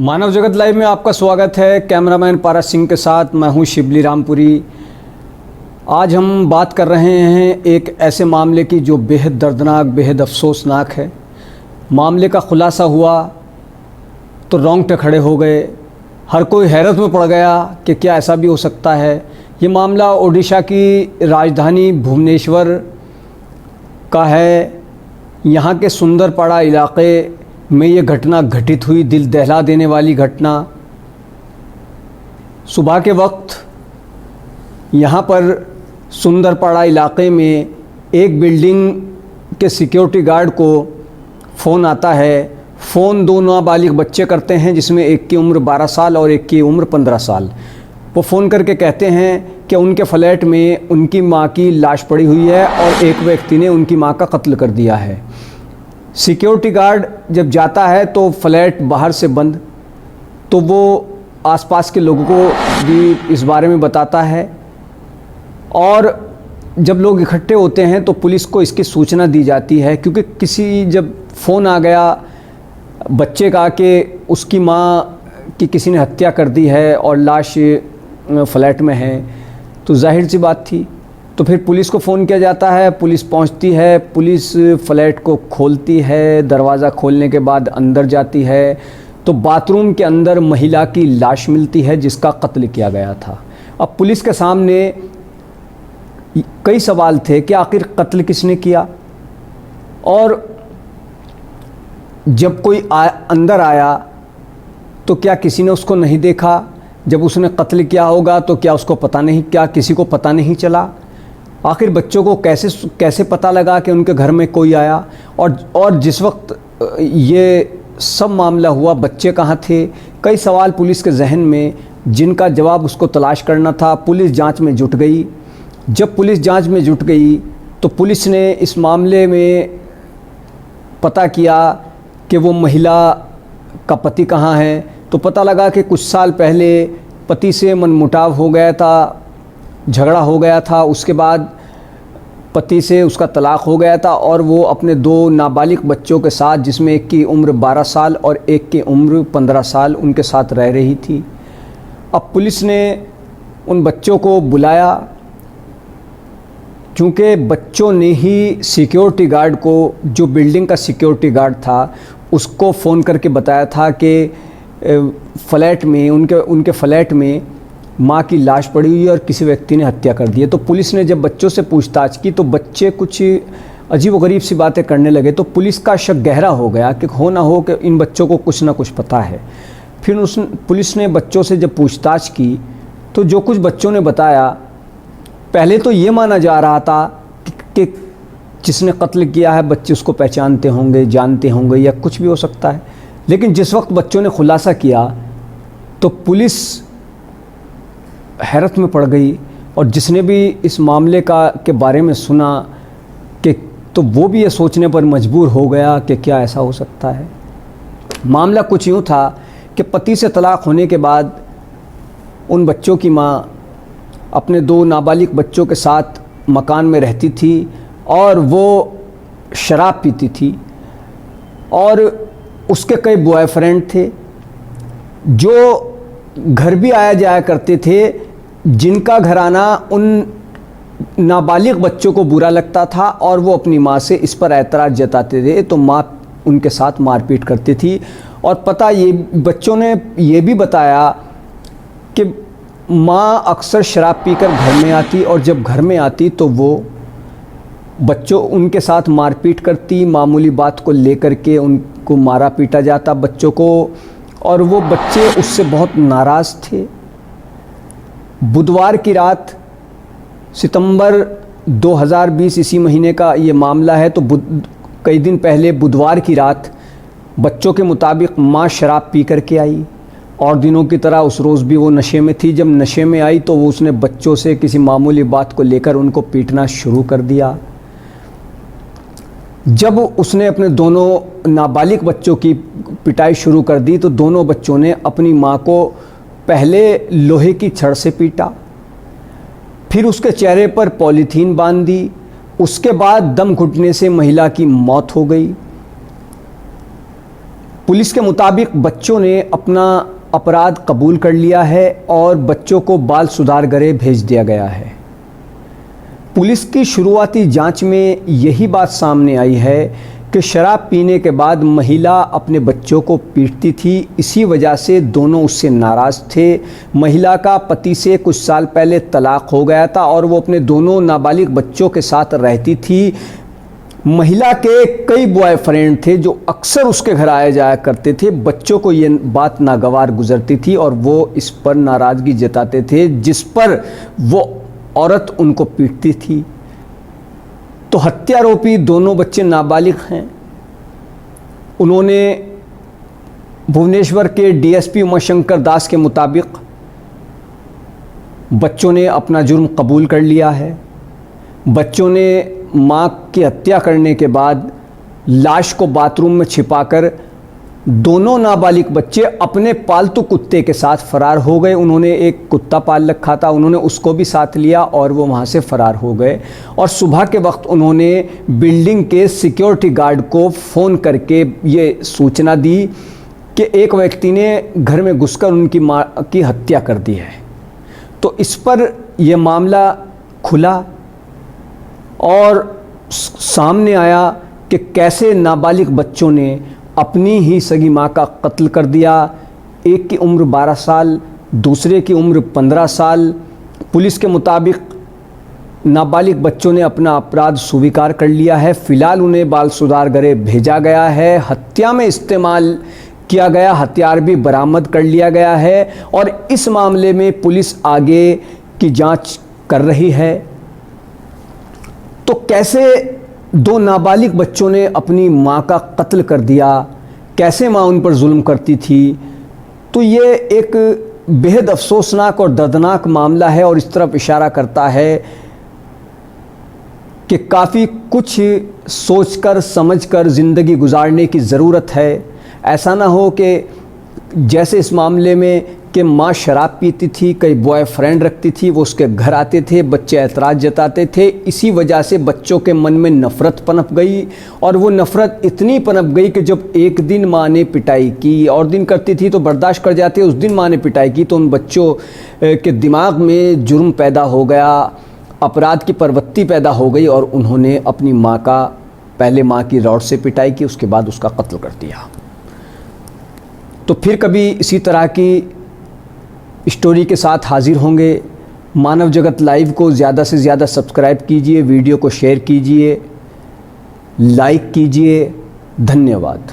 मानव जगत लाइव में आपका स्वागत है। कैमरामैन पारस सिंह के साथ मैं हूं शिबली रामपुरी। आज हम बात कर रहे हैं एक ऐसे मामले की जो बेहद दर्दनाक, बेहद अफसोसनाक है। मामले का खुलासा हुआ तो रोंगटे खड़े हो गए, हर कोई हैरत में पड़ गया कि क्या ऐसा भी हो सकता है। ये मामला ओडिशा की राजधानी भुवनेश्वर का है। यहाँ के सुंदरपाड़ा इलाके में ये घटना घटित हुई, दिल दहला देने वाली घटना। सुबह के वक्त यहाँ पर सुंदरपाड़ा इलाके में एक बिल्डिंग के सिक्योरिटी गार्ड को फ़ोन आता है। फ़ोन दो नाबालिग बच्चे करते हैं, जिसमें एक की उम्र 12 साल और एक की उम्र 15 साल। वो फ़ोन करके कहते हैं कि उनके फ्लैट में उनकी माँ की लाश पड़ी हुई है और एक व्यक्ति ने उनकी माँ का कत्ल कर दिया है। सिक्योरिटी गार्ड जब जाता है तो फ्लैट बाहर से बंद, तो वो आसपास के लोगों को भी इस बारे में बताता है और जब लोग इकट्ठे होते हैं तो पुलिस को इसकी सूचना दी जाती है, क्योंकि जब फ़ोन आ गया बच्चे का कि उसकी माँ की किसी ने हत्या कर दी है और लाश फ्लैट में है, तो जाहिर सी बात थी। तो फिर पुलिस को फ़ोन किया जाता है, पुलिस पहुंचती है, पुलिस फ्लैट को खोलती है। दरवाज़ा खोलने के बाद अंदर जाती है तो बाथरूम के अंदर महिला की लाश मिलती है जिसका कत्ल किया गया था। अब पुलिस के सामने कई सवाल थे कि आखिर कत्ल किसने किया, और जब कोई अंदर आया तो क्या किसी ने उसको नहीं देखा? जब उसने कत्ल किया होगा तो क्या उसको पता नहीं, क्या किसी को पता नहीं चला? आखिर बच्चों को कैसे पता लगा कि उनके घर में कोई आया? और जिस वक्त ये सब मामला हुआ बच्चे कहाँ थे? कई सवाल पुलिस के जहन में, जिनका जवाब उसको तलाश करना था। पुलिस जांच में जुट गई। जब पुलिस जांच में जुट गई तो पुलिस ने इस मामले में पता किया कि वो महिला का पति कहाँ है। तो पता लगा कि कुछ साल पहले पति से मनमुटाव हो गया था, झगड़ा हो गया था। उसके बाद पति से उसका तलाक हो गया था और वो अपने दो नाबालिग बच्चों के साथ, जिसमें एक की उम्र 12 साल और एक की उम्र 15 साल, उनके साथ रह रही थी। अब पुलिस ने उन बच्चों को बुलाया, क्योंकि बच्चों ने ही सिक्योरिटी गार्ड को, जो बिल्डिंग का सिक्योरिटी गार्ड था, उसको फ़ोन करके बताया था कि फ्लैट में, उनके फ्लैट में माँ की लाश पड़ी हुई है और किसी व्यक्ति ने हत्या कर दी है। तो पुलिस ने जब बच्चों से पूछताछ की तो बच्चे कुछ अजीब-ओ-गरीब सी बातें करने लगे। तो पुलिस का शक गहरा हो गया कि हो ना हो कि इन बच्चों को कुछ ना कुछ पता है। फिर पुलिस ने बच्चों से जब पूछताछ की तो जो कुछ बच्चों ने बताया, पहले तो ये माना जा रहा था कि जिसने कत्ल किया है बच्चे उसको पहचानते होंगे, जानते होंगे या कुछ भी हो सकता है। लेकिन जिस वक्त बच्चों ने खुलासा किया तो पुलिस हैरत में पड़ गई, और जिसने भी इस मामले के बारे में सुना कि तो वो भी ये सोचने पर मजबूर हो गया कि क्या ऐसा हो सकता है। मामला कुछ यूँ था कि पति से तलाक होने के बाद उन बच्चों की माँ अपने दो नाबालिग बच्चों के साथ मकान में रहती थी और वो शराब पीती थी, और उसके कई बॉयफ्रेंड थे जो घर भी आया जाया करते थे, जिनका घराना उन नाबालिग बच्चों को बुरा लगता था और वो अपनी माँ से इस पर एतराज़ जताते थे। तो माँ उनके साथ मारपीट करती थी। और बच्चों ने ये भी बताया कि माँ अक्सर शराब पीकर घर में आती, और जब घर में आती तो वो बच्चों उनके साथ मारपीट करती, मामूली बात को लेकर के उनको मारा पीटा जाता बच्चों को, और वो बच्चे उससे बहुत नाराज़ थे। बुधवार की रात, सितंबर 2020 इसी महीने का ये मामला है, तो कई दिन पहले बुधवार की रात बच्चों के मुताबिक माँ शराब पी कर के आई, और दिनों की तरह उस रोज़ भी वो नशे में थी। जब नशे में आई तो वो उसने बच्चों से किसी मामूली बात को लेकर उनको पीटना शुरू कर दिया। जब उसने अपने दोनों नाबालिग बच्चों की पिटाई शुरू कर दी तो दोनों बच्चों ने अपनी माँ को पहले लोहे की छड़ से पीटा, फिर उसके चेहरे पर पॉलीथीन बांध दी, उसके बाद दम घुटने से महिला की मौत हो गई। पुलिस के मुताबिक बच्चों ने अपना अपराध कबूल कर लिया है और बच्चों को बाल सुधार गृह भेज दिया गया है। पुलिस की शुरुआती जांच में यही बात सामने आई है कि शराब पीने के बाद महिला अपने बच्चों को पीटती थी। इसी वजह से दोनों उससे नाराज़ थे। महिला का पति से कुछ साल पहले तलाक हो गया था और वो अपने दोनों नाबालिग बच्चों के साथ रहती थी। महिला के कई बॉयफ्रेंड थे जो अक्सर उसके घर आया जाया करते थे। बच्चों को ये बात नागवार गुजरती थी और वो इस पर नाराज़गी जताते थे, जिस पर वो औरत उनको पीटती थी। तो हत्यारोपी दोनों बच्चे नाबालिग हैं। उन्होंने भुवनेश्वर के डीएसपी उमाशंकर दास के मुताबिक बच्चों ने अपना जुर्म कबूल कर लिया है। बच्चों ने मां की हत्या करने के बाद लाश को बाथरूम में छिपाकर दोनों नाबालिग बच्चे अपने पालतू कुत्ते के साथ फरार हो गए। उन्होंने एक कुत्ता पाल रखा था, उन्होंने उसको भी साथ लिया और वो वहाँ से फरार हो गए। और सुबह के वक्त उन्होंने बिल्डिंग के सिक्योरिटी गार्ड को फ़ोन करके ये सूचना दी कि एक व्यक्ति ने घर में घुसकर उनकी मां की हत्या कर दी है। तो इस पर यह मामला खुला और सामने आया कि कैसे नाबालिग बच्चों ने अपनी ही सगी माँ का कत्ल कर दिया। एक की उम्र 12 साल, दूसरे की उम्र 15 साल। पुलिस के मुताबिक नाबालिग बच्चों ने अपना अपराध स्वीकार कर लिया है। फ़िलहाल उन्हें बाल सुधार गृह भेजा गया है। हत्या में इस्तेमाल किया गया हथियार भी बरामद कर लिया गया है और इस मामले में पुलिस आगे की जांच कर रही है। तो कैसे दो नाबालिग बच्चों ने अपनी मां का कत्ल कर दिया, कैसे मां उन पर जुल्म करती थी, तो ये एक बेहद अफसोसनाक और दर्दनाक मामला है और इस तरफ इशारा करता है कि काफ़ी कुछ सोचकर समझकर ज़िंदगी गुजारने की ज़रूरत है। ऐसा ना हो कि जैसे इस मामले में कि माँ शराब पीती थी, कई बॉयफ्रेंड रखती थी, वो उसके घर आते थे, बच्चे ऐतराज़ जताते थे। इसी वजह से बच्चों के मन में नफ़रत पनप गई और वो नफ़रत इतनी पनप गई कि जब एक दिन माँ ने पिटाई की, और दिन करती थी तो बर्दाश्त कर जाते, उस दिन माँ ने पिटाई की तो उन बच्चों के दिमाग में जुर्म पैदा हो गया, अपराध की प्रवृत्ति पैदा हो गई और उन्होंने अपनी माँ का पहले माँ की रॉड से पिटाई की, उसके बाद उसका कत्ल कर दिया। तो फिर कभी इसी तरह की स्टोरी के साथ हाजिर होंगे। मानव जगत लाइव को ज़्यादा से ज़्यादा सब्सक्राइब कीजिए, वीडियो को शेयर कीजिए, लाइक कीजिए। धन्यवाद।